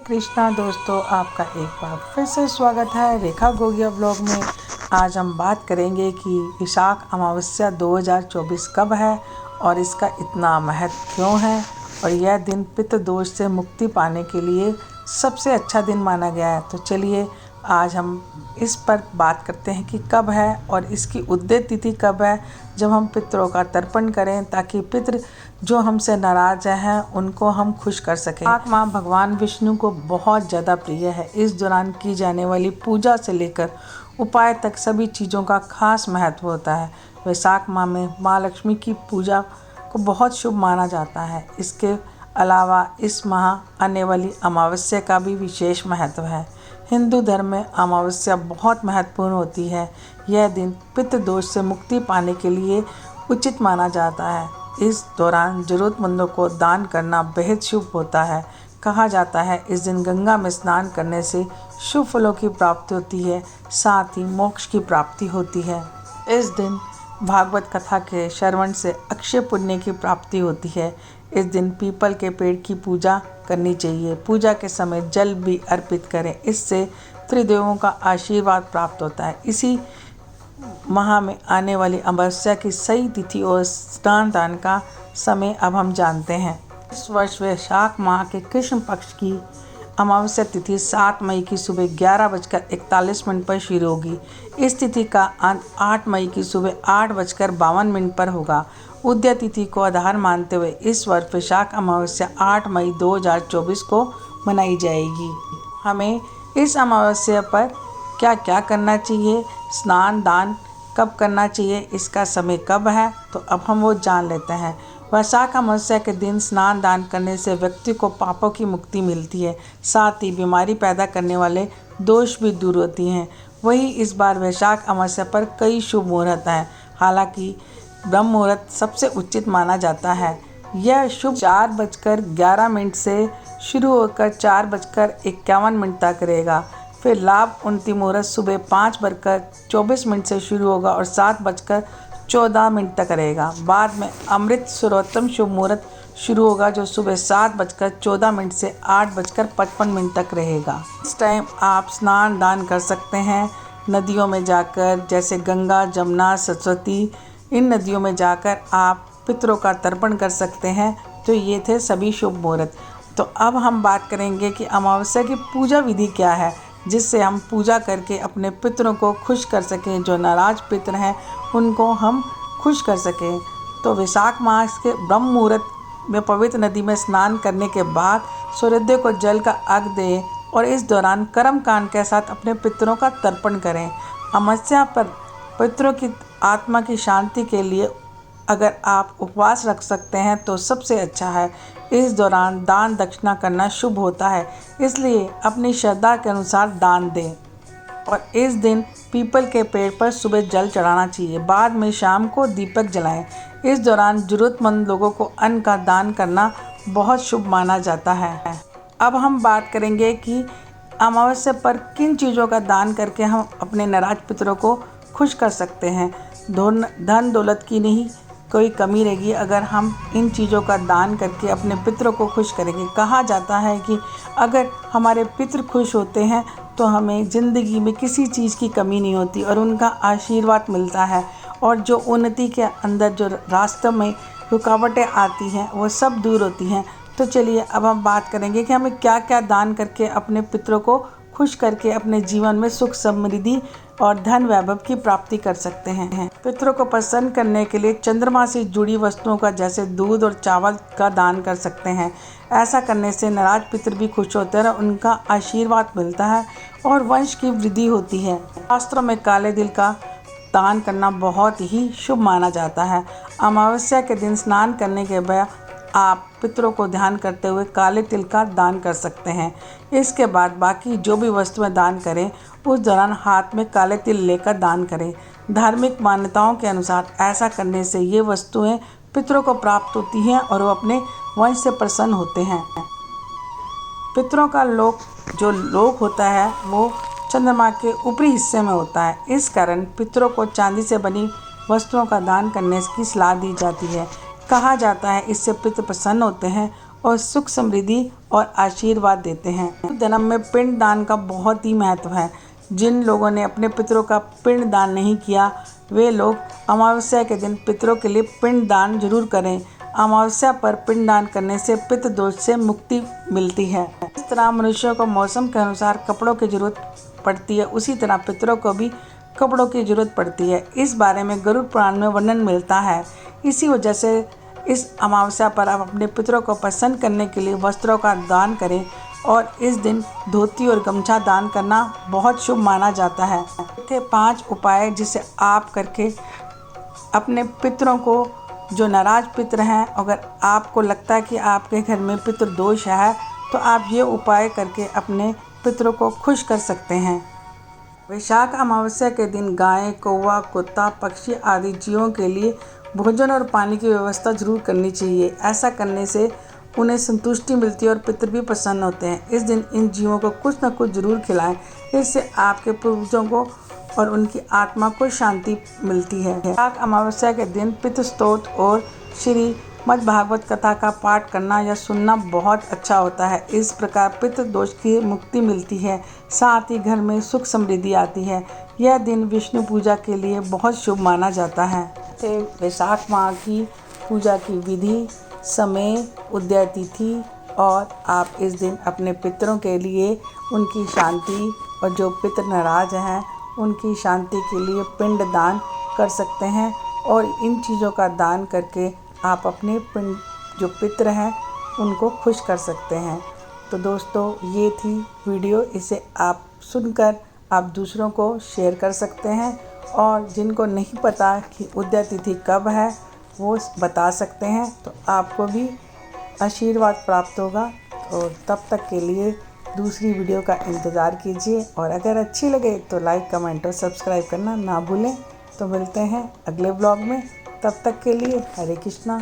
कृष्णा दोस्तों, आपका एक बार फिर से स्वागत है रेखा गोगिया ब्लॉग में। आज हम बात करेंगे कि विशाख अमावस्या 2024 कब है और इसका इतना महत्व क्यों है और यह दिन पितृ दोष से मुक्ति पाने के लिए सबसे अच्छा दिन माना गया है। तो चलिए आज हम इस पर बात करते हैं कि कब है और इसकी उदय तिथि कब है, जब हम पितरों का तर्पण करें ताकि पितृ जो हमसे नाराज हैं उनको हम खुश कर सकें। विशाख माह भगवान विष्णु को बहुत ज़्यादा प्रिय है। इस दौरान की जाने वाली पूजा से लेकर उपाय तक सभी चीज़ों का खास महत्व होता है। वैशाख माह में माँ लक्ष्मी की पूजा को बहुत शुभ माना जाता है। इसके अलावा इस माह आने वाली अमावस्या का भी विशेष महत्व है। हिंदू धर्म में अमावस्या बहुत महत्वपूर्ण होती है। यह दिन पितृ दोष से मुक्ति पाने के लिए उचित माना जाता है। इस दौरान ज़रूरतमंदों को दान करना बेहद शुभ होता है। कहा जाता है इस दिन गंगा में स्नान करने से शुभ फलों की प्राप्ति होती है, साथ ही मोक्ष की प्राप्ति होती है। इस दिन भागवत कथा के श्रवण से अक्षय पुण्य की प्राप्ति होती है। इस दिन पीपल के पेड़ की पूजा करनी चाहिए। पूजा के समय जल भी अर्पित करें, इससे त्रिदेवों का आशीर्वाद प्राप्त होता है। इसी माह में आने वाली अमावस्या की सही तिथि और स्नान दान का समय अब हम जानते हैं। इस वर्ष वैशाख माह के कृष्ण पक्ष की अमावस्या तिथि 7 मई की सुबह 11:41 पर शुरू होगी। इस तिथि का अंत 8 मई की सुबह 8:52 पर होगा। उदय तिथि को आधार मानते हुए इस वर्ष वैशाख अमावस्या 8 मई 2024 को मनाई जाएगी। हमें इस अमावस्या पर क्या क्या करना चाहिए, स्नान दान कब करना चाहिए, इसका समय कब है, तो अब हम वो जान लेते हैं। वैशाख अमावस्या के दिन स्नान दान करने से व्यक्ति को पापों की मुक्ति मिलती है, साथ ही बीमारी पैदा करने वाले दोष भी दूर होती हैं। वहीं इस बार वैशाख अमावस्या पर कई शुभ मुहूर्त हैं। हालांकि ब्रह्म मुहूर्त सबसे उचित माना जाता है। यह शुभ 4:11 से शुरू होकर 4:51 तक रहेगा। फिर लाभ उन्नति मुहूर्त सुबह 5:24 से शुरू होगा और 7:14 तक रहेगा। बाद में अमृत सर्वोत्तम शुभ मुहूर्त शुरू होगा जो सुबह 7:14 से 8:55 तक रहेगा। इस टाइम आप स्नान दान कर सकते हैं नदियों में जाकर, जैसे गंगा, जमुना, सरस्वती। इन नदियों में जाकर आप पितरों का तर्पण कर सकते हैं। तो ये थे सभी शुभ मुहूर्त। तो अब हम बात करेंगे कि अमावस्या की पूजा विधि क्या है, जिससे हम पूजा करके अपने पितरों को खुश कर सकें। जो नाराज पितर हैं उनको हम खुश कर सकें। तो वैशाख मास के ब्रह्म मुहूर्त में पवित्र नदी में स्नान करने के बाद सूर्योदय को जल का अर्घ दें और इस दौरान कर्म कांड के साथ अपने पितरों का तर्पण करें। अमावस्या पर पितरों की आत्मा की शांति के लिए अगर आप उपवास रख सकते हैं तो सबसे अच्छा है। इस दौरान दान दक्षिणा करना शुभ होता है, इसलिए अपनी श्रद्धा के अनुसार दान दें। और इस दिन पीपल के पेड़ पर सुबह जल चढ़ाना चाहिए। बाद में शाम को दीपक जलाएं। इस दौरान ज़रूरतमंद लोगों को अन्न का दान करना बहुत शुभ माना जाता है। अब हम बात करेंगे कि अमावस्या पर किन चीज़ों का दान करके हम अपने नाराज पितरों को खुश कर सकते हैं। धन दौलत की नहीं कोई कमी रहेगी अगर हम इन चीज़ों का दान करके अपने पितरों को खुश करेंगे। कहा जाता है कि अगर हमारे पितृ खुश होते हैं तो हमें ज़िंदगी में किसी चीज़ की कमी नहीं होती और उनका आशीर्वाद मिलता है, और जो उन्नति के अंदर जो रास्ते में रुकावटें आती हैं वो सब दूर होती हैं। तो चलिए अब हम बात करेंगे कि हमें क्या क्या दान करके अपने पितरों को खुश करके अपने जीवन में सुख समृद्धि और धन वैभव की प्राप्ति कर सकते हैं। पितरों को प्रसन्न करने के लिए चंद्रमा से जुड़ी वस्तुओं का, जैसे दूध और चावल का दान कर सकते हैं। ऐसा करने से नाराज पितर भी खुश होते हैं और उनका आशीर्वाद मिलता है और वंश की वृद्धि होती है। शास्त्रों में काले तिल का दान करना बहुत ही शुभ माना जाता है। अमावस्या के दिन स्नान करने के बाद आप पितरों को ध्यान करते हुए काले तिल का दान कर सकते हैं। इसके बाद बाकी जो भी वस्तुएं दान करें उस दौरान हाथ में काले तिल लेकर दान करें। धार्मिक मान्यताओं के अनुसार ऐसा करने से ये वस्तुएं पितरों को प्राप्त होती हैं और वो अपने वंश से प्रसन्न होते हैं। पितरों का लोक होता है वो चंद्रमा के ऊपरी हिस्से में होता है। इस कारण पितरों को चांदी से बनी वस्तुओं का दान करने की सलाह दी जाती है। कहा जाता है इससे पितृ प्रसन्न होते हैं और सुख समृद्धि और आशीर्वाद देते हैं। जन्म में पिंड दान का बहुत ही महत्व है। जिन लोगों ने अपने पितरों का पिंड दान नहीं किया वे लोग अमावस्या के दिन पितरों के लिए पिंड दान जरूर करें। अमावस्या पर पिंड दान करने से पितृ दोष से मुक्ति मिलती है। इस तरह मनुष्यों को मौसम के अनुसार कपड़ों की जरूरत पड़ती है, उसी तरह पितरों को भी कपड़ों की जरूरत पड़ती है। इस बारे में गरुड़ पुराण में वर्णन मिलता है। इसी वजह से इस अमावस्या पर आप अपने पितरों को प्रसन्न करने के लिए वस्त्रों का दान करें और इस दिन धोती और गमछा दान करना बहुत शुभ माना जाता है। थे 5 उपाय जिसे आप करके अपने पितरों को, जो नाराज पितर हैं, अगर आपको लगता है कि आपके घर में पितृ दोष है तो आप ये उपाय करके अपने पितरों को खुश कर सकते हैं। वैशाख अमावस्या के दिन गाय, कौवा, कुत्ता, पक्षी आदि जीवों के लिए भोजन और पानी की व्यवस्था जरूर करनी चाहिए। ऐसा करने से उन्हें संतुष्टि मिलती है और पितृ भी प्रसन्न होते हैं। इस दिन इन जीवों को कुछ न कुछ जरूर खिलाएं, इससे आपके पूर्वजों को और उनकी आत्मा को शांति मिलती है। वैशाख अमावस्या के दिन पितृ स्तोत्र और श्रीमद् भागवत कथा का पाठ करना या सुनना बहुत अच्छा होता है। इस प्रकार पितृ दोष की मुक्ति मिलती है, साथ ही घर में सुख समृद्धि आती है। यह दिन विष्णु पूजा के लिए बहुत शुभ माना जाता है। वैशाख माह की पूजा की विधि, समय, उदय तिथि और आप इस दिन अपने पितरों के लिए उनकी शांति और जो पितृ नाराज हैं उनकी शांति के लिए पिंड दान कर सकते हैं और इन चीज़ों का दान करके आप अपने पिंड जो पितृ हैं उनको खुश कर सकते हैं। तो दोस्तों ये थी वीडियो, इसे आप सुनकर आप दूसरों को शेयर कर सकते हैं और जिनको नहीं पता कि उदय तिथि कब है वो बता सकते हैं, तो आपको भी आशीर्वाद प्राप्त होगा। और तब तक के लिए दूसरी वीडियो का इंतज़ार कीजिए और अगर अच्छी लगे तो लाइक, कमेंट और सब्सक्राइब करना ना भूलें। तो मिलते हैं अगले ब्लॉग में, तब तक के लिए हरे कृष्णा।